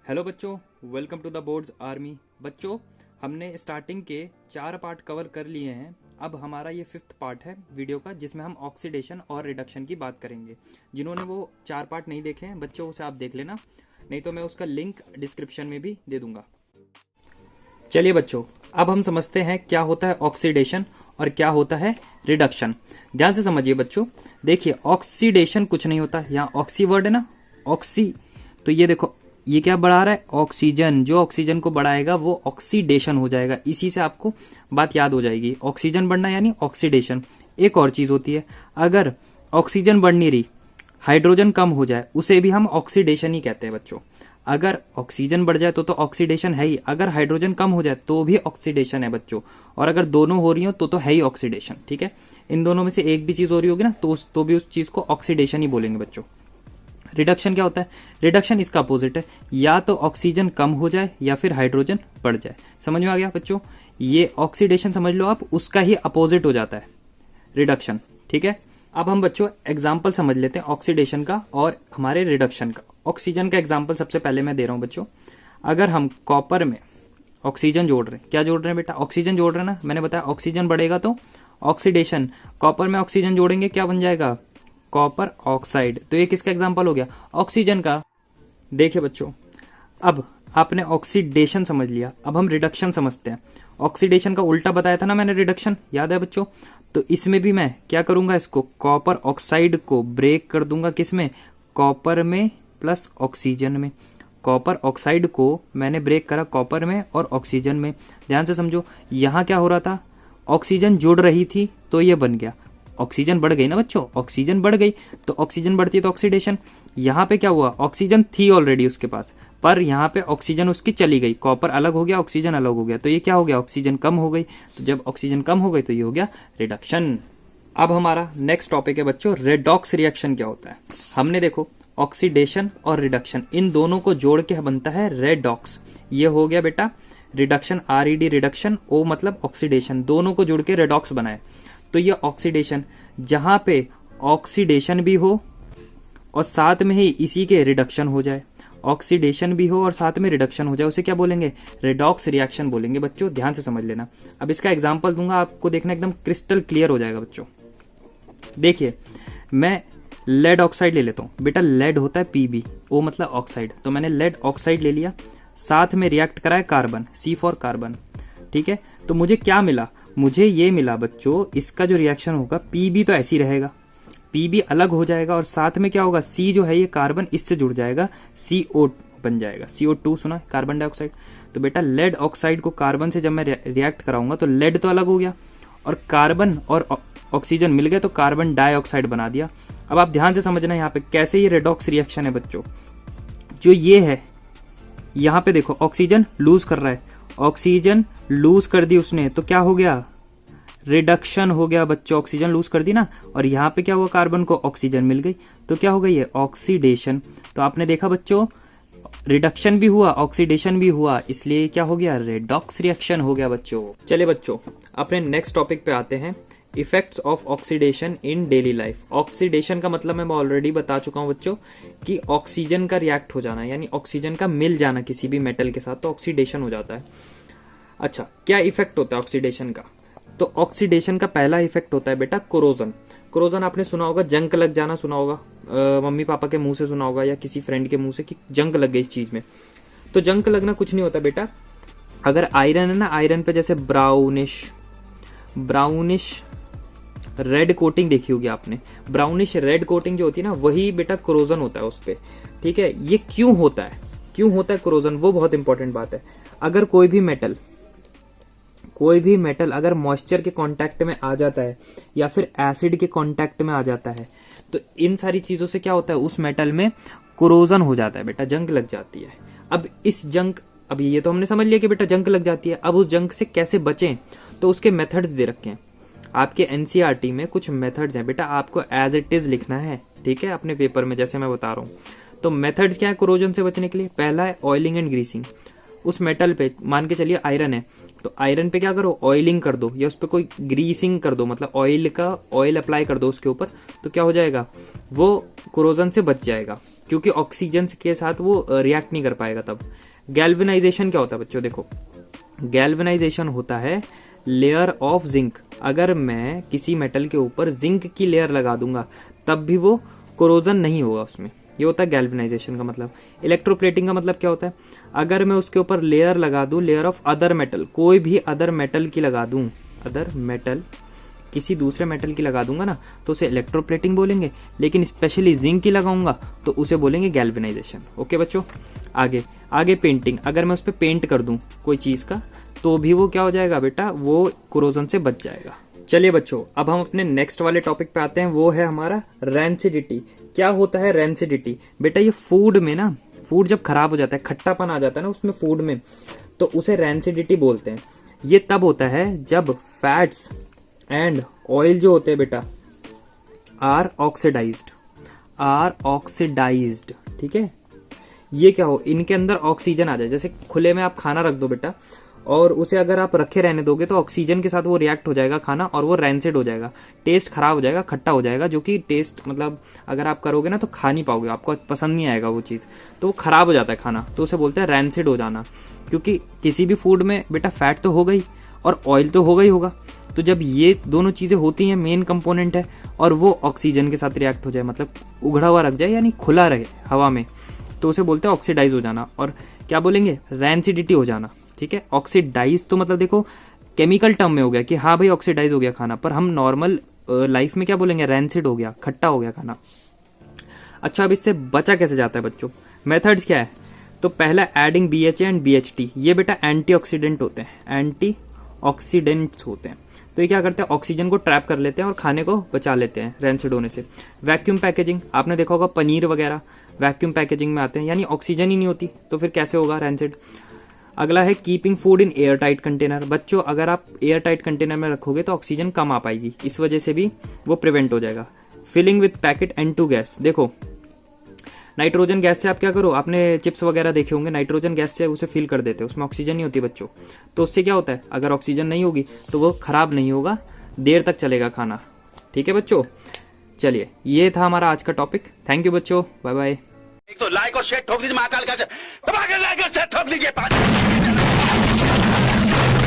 Hello बच्चों, welcome to the boards army. बच्चों, हमने स्टार्टिंग के 4 पार्ट कवर कर लिए हैं। अब हमारा ये 5th पार्ट है वीडियो का, जिसमें हम ऑक्सीडेशन और रिडक्शन की बात करेंगे। जिन्होंने वो 4 पार्ट नहीं देखे हैं बच्चों, उसे आप देख लेना, नहीं तो मैं उसका लिंक डिस्क्रिप्शन में भी दे दूंगा। चलिए बच्चों, अब हम समझते हैं क्या होता है ऑक्सीडेशन और क्या होता है रिडक्शन। ध्यान से समझिए बच्चों। देखिए, ऑक्सीडेशन कुछ नहीं होता। यहाँ ऑक्सी वर्ड है ना, ऑक्सी, तो ये देखो, ये क्या बढ़ा रहा है? ऑक्सीजन। जो ऑक्सीजन को बढ़ाएगा वो ऑक्सीडेशन हो जाएगा। इसी से आपको बात याद हो जाएगी। ऑक्सीजन बढ़ना यानी ऑक्सीडेशन। एक और चीज होती है, अगर ऑक्सीजन बढ़ नहीं रही, हाइड्रोजन कम हो जाए, उसे भी हम ऑक्सीडेशन ही कहते हैं बच्चों। अगर ऑक्सीजन बढ़ जाए तो ऑक्सीडेशन है ही, अगर हाइड्रोजन कम हो जाए तो भी ऑक्सीडेशन है बच्चों, और अगर दोनों हो रही हो तो है ही ऑक्सीडेशन। ठीक है, इन दोनों में से एक भी चीज हो रही होगी ना तो भी उस चीज को ऑक्सीडेशन ही बोलेंगे बच्चों। रिडक्शन क्या होता है? रिडक्शन इसका अपोजिट है, या तो ऑक्सीजन कम हो जाए या फिर हाइड्रोजन बढ़ जाए। समझ में आ गया बच्चों? ये ऑक्सीडेशन समझ लो आप, उसका ही अपोजिट हो जाता है रिडक्शन। ठीक है, अब हम बच्चों एग्जाम्पल समझ लेते हैं ऑक्सीडेशन का और हमारे रिडक्शन का। ऑक्सीजन का एग्जाम्पल सबसे पहले मैं दे रहा हूं बच्चों। अगर हम कॉपर में ऑक्सीजन जोड़ रहे हैं, क्या जोड़ रहे हैं बेटा? ऑक्सीजन जोड़ रहे हैं ना। मैंने बताया ऑक्सीजन बढ़ेगा तो ऑक्सीडेशन। कॉपर में ऑक्सीजन जोड़ेंगे, क्या बन जाएगा? Copper oxide. तो ये किसका एग्जाम्पल हो गया? ऑक्सीजन का। देखिए बच्चों, अब आपने ऑक्सीडेशन समझ लिया, अब हम रिडक्शन समझते हैं। ऑक्सीडेशन का उल्टा बताया था ना मैंने, रिडक्शन, याद है बच्चों? तो इसमें भी मैं क्या करूंगा, इसको कॉपर ऑक्साइड को ब्रेक कर दूंगा। किसमें? कॉपर में प्लस ऑक्सीजन में। कॉपर ऑक्साइड को मैंने ब्रेक करा कॉपर में और ऑक्सीजन में। ध्यान से समझो, यहां क्या हो रहा था? ऑक्सीजन जुड़ रही थी तो ये बन गया। ऑक्सीजन बढ़ गई ना बच्चों, ऑक्सीजन बढ़ गई तो ऑक्सीजन बढ़ती है तो ऑक्सीडेशन। यहां पे क्या हुआ? ऑक्सीजन थी ऑलरेडी उसके पास, पर यहां पे ऑक्सीजन उसकी चली गई, कॉपर अलग हो गया, ऑक्सीजन अलग हो गया, तो ये क्या हो गया? ऑक्सीजन कम हो गई। तो जब ऑक्सीजन कम हो गई तो ये हो गया रिडक्शन। अब हमारा नेक्स्ट टॉपिक है बच्चों, रेडॉक्स रिएक्शन क्या होता है। हमने देखो ऑक्सीडेशन और रिडक्शन, इन दोनों को जोड़ के बनता है रेडॉक्स। ये हो गया बेटा रिडक्शन, RED रिडक्शन, O मतलब ऑक्सीडेशन, दोनों को जोड़ के रेडॉक्स बनाए। तो ये ऑक्सीडेशन, जहां पे ऑक्सीडेशन भी हो और साथ में ही इसी के रिडक्शन हो जाए, ऑक्सीडेशन भी हो और साथ में रिडक्शन हो जाए, उसे क्या बोलेंगे? रेडॉक्स रिएक्शन बोलेंगे बच्चों। ध्यान से समझ लेना। अब इसका एग्जांपल दूंगा, आपको देखना एकदम क्रिस्टल क्लियर हो जाएगा बच्चों। देखिए, मैं लेड ऑक्साइड ले लेता हूं बेटा। लेड होता है Pb, O मतलब ऑक्साइड, तो मैंने लेड ऑक्साइड ले लिया, साथ में रिएक्ट करा है कार्बन, C फॉर कार्बन। ठीक है, तो मुझे क्या मिला? मुझे ये मिला बच्चों, इसका जो रिएक्शन होगा Pb तो ऐसी रहेगा, Pb अलग हो जाएगा और साथ में क्या होगा? C जो है ये कार्बन इससे जुड़ जाएगा, CO बन जाएगा। CO2 सुना, कार्बन डाइऑक्साइड। तो बेटा लेड ऑक्साइड को कार्बन से जब मैं रिएक्ट कराऊंगा तो लेड तो अलग हो गया और कार्बन और ऑक्सीजन मिल गए तो कार्बन डाइऑक्साइड बना दिया। अब आप ध्यान से समझना यहाँ पे कैसे ये रेडॉक्स रिएक्शन है बच्चों। जो ये है, यहाँ पे देखो ऑक्सीजन लूज कर रहा है, ऑक्सीजन लूज कर दी उसने, तो क्या हो गया? रिडक्शन हो गया बच्चों। ऑक्सीजन लूज कर दी ना, और यहाँ पे क्या हुआ? कार्बन को ऑक्सीजन मिल गई, तो क्या हो गई है? ऑक्सीडेशन। तो आपने देखा बच्चों, रिडक्शन भी हुआ, ऑक्सीडेशन भी हुआ, इसलिए क्या हो गया? रेडॉक्स रिएक्शन हो गया बच्चों। चलिए बच्चों, अपने नेक्स्ट टॉपिक पे आते हैं, effects of oxidation in daily life. Oxidation का मतलब मैं ऑलरेडी बता चुका हूं बच्चों कि ऑक्सीजन का रिएक्ट हो जाना, यानी ऑक्सीजन का मिल जाना किसी भी मेटल के साथ, तो ऑक्सीडेशन हो जाता है। अच्छा, क्या इफेक्ट होता है ऑक्सीडेशन का? तो ऑक्सीडेशन का पहला इफेक्ट होता है बेटा कोरोजन। कोरोजन आपने सुना होगा, जंग लग जाना सुना होगा, मम्मी पापा के मुंह से सुना होगा या किसी फ्रेंड के मुंह से कि जंग लग गई इस चीज में। तो जंग लगना कुछ नहीं होता बेटा। अगर आयरन है ना, आयरन पे जैसे ब्राउनिश रेड कोटिंग देखी होगी आपने, ब्राउनिश रेड कोटिंग जो होती है ना, वही बेटा कोरोजन होता है उस पे। ठीक है, ये क्यों होता है? क्यों होता है कोरोजन, वो बहुत इंपॉर्टेंट बात है। अगर कोई भी मेटल अगर मॉइस्चर के कांटेक्ट में आ जाता है या फिर एसिड के कांटेक्ट में आ जाता है, तो इन सारी चीजों से क्या होता है? उस मेटल में कोरोजन हो जाता है बेटा, जंग लग जाती है। अब इस जंग, अब ये तो हमने समझ लिया कि बेटा जंग लग जाती है। अब उस जंग से कैसे बचें, तो उसके मेथड्स दे रखे हैं आपके एनसीईआरटी में। कुछ मेथड्स हैं बेटा, आपको एज इट इज लिखना है, ठीक है, अपने पेपर में, जैसे मैं बता रहा हूं। तो मेथड्स क्या है कोरोजन से बचने के लिए? पहला है ऑयलिंग एंड ग्रीसिंग। उस मेटल पे मान के चलिए आयरन है, तो आयरन पे क्या करो? ऑयलिंग कर दो, या उस पर कोई ग्रीसिंग कर दो, मतलब ऑयल अप्लाई कर दो उसके ऊपर, तो क्या हो जाएगा? वो कोरोजन से बच जाएगा। क्योंकि ऑक्सीजन के साथ वो रिएक्ट नहीं कर पाएगा तब। गैल्वेनाइजेशन क्या होता है बच्चों, देखो गैल्वेनाइजेशन होता है लेयर ऑफ जिंक। अगर मैं किसी मेटल के ऊपर जिंक की लेयर लगा दूंगा तब भी वो कोरोजन नहीं होगा उसमें, ये होता है गैल्वेनाइजेशन का मतलब। इलेक्ट्रोप्लेटिंग का मतलब क्या होता है, अगर मैं उसके ऊपर लेयर लगा दूं, लेयर ऑफ अदर मेटल, कोई भी अदर मेटल की लगा दूं, अदर मेटल किसी दूसरे मेटल की लगा दूंगा ना तो उसे इलेक्ट्रोप्लेटिंग बोलेंगे, लेकिन स्पेशली जिंक की लगाऊंगा तो उसे बोलेंगे गैल्वेनाइजेशन। ओके बच्चों, आगे आगे पेंटिंग, अगर मैं उस पर पेंट कर दूं कोई चीज का तो भी वो क्या हो जाएगा बेटा, वो कोरोजन से बच जाएगा। चलिए बच्चों, अब हम अपने नेक्स्ट वाले टॉपिक पे आते हैं, वो है हमारा रैंसिडिटी। क्या होता है रैंसिडिटी बेटा, ये फूड में ना, फूड जब खराब हो जाता है, खट्टापन आ जाता है ना उसमें फूड में, तो उसे रैंसिडिटी बोलते हैं। ये तब होता है जब फैट्स एंड ऑयल जो होते हैं बेटा आर ऑक्सीडाइज्ड, ठीक है। ये क्या हो, इनके अंदर ऑक्सीजन आ जाए, जैसे खुले में आप खाना रख दो बेटा और उसे अगर आप रखे रहने दोगे तो ऑक्सीजन के साथ वो रिएक्ट हो जाएगा खाना और वो रैंसिड हो जाएगा, टेस्ट खराब हो जाएगा, खट्टा हो जाएगा, जो कि टेस्ट मतलब अगर आप करोगे ना तो खा नहीं पाओगे, आपको पसंद नहीं आएगा वो चीज, तो वो खराब हो जाता है खाना, तो उसे बोलते हैं रैंसिड हो जाना। क्योंकि किसी भी फूड में बेटा फैट तो हो गई और ऑयल तो होगा ही होगा, तो जब ये दोनों चीजें होती हैं, मेन कंपोनेंट है, और वो ऑक्सीजन के साथ रिएक्ट हो जाए, मतलब उघड़ा हुआ रख जाए यानी खुला रहे हवा में, तो उसे बोलते हैं ऑक्सीडाइज हो जाना। और क्या बोलेंगे, रैंसिडिटी हो जाना, ठीक है। ऑक्सीडाइज तो मतलब देखो केमिकल टर्म में हो गया कि हाँ भाई ऑक्सीडाइज हो गया खाना, पर हम नॉर्मल लाइफ में क्या बोलेंगे, रैंसिड हो गया, खट्टा हो गया खाना। अच्छा, अब इससे बचा कैसे जाता है बच्चों, मेथड्स क्या है, तो पहला एडिंग BHA एंड BHT, ये बेटा एंटीऑक्सीडेंट होते हैं, एंटीऑक्सीडेंट्स होते हैं। तो ये क्या करते हैं, ऑक्सीजन को ट्रैप कर लेते हैं और खाने को बचा लेते हैं रैंसिड होने से। वैक्यूम पैकेजिंग, आपने देखा होगा पनीर वगैरह वैक्यूम पैकेजिंग में आते हैं, यानी ऑक्सीजन ही नहीं होती तो फिर कैसे होगा रैंसिड। अगला है keeping food in air tight container. बच्चों अगर आप एयर टाइट कंटेनर में रखोगे तो ऑक्सीजन कम आ पाएगी, इस वजह से भी वो प्रिवेंट हो जाएगा। Filling with packet N2 gas, देखो नाइट्रोजन गैस से आप क्या करो, आपने चिप्स वगैरह देखे होंगे, नाइट्रोजन गैस से उसे फिल कर देते हैं, उसमें ऑक्सीजन नहीं होती बच्चों, तो उससे क्या होता है, अगर ऑक्सीजन नहीं होगी तो वो खराब नहीं होगा, देर तक चलेगा खाना, ठीक है बच्चों। चलिए ये था हमारा आज का टॉपिक, थैंक यू बच्चों, बाय बाय। एक तो लाइक और शेयर ठोक दीजिए, महाकाल का दबा के लाइक और शेयर ठोक दीजिए।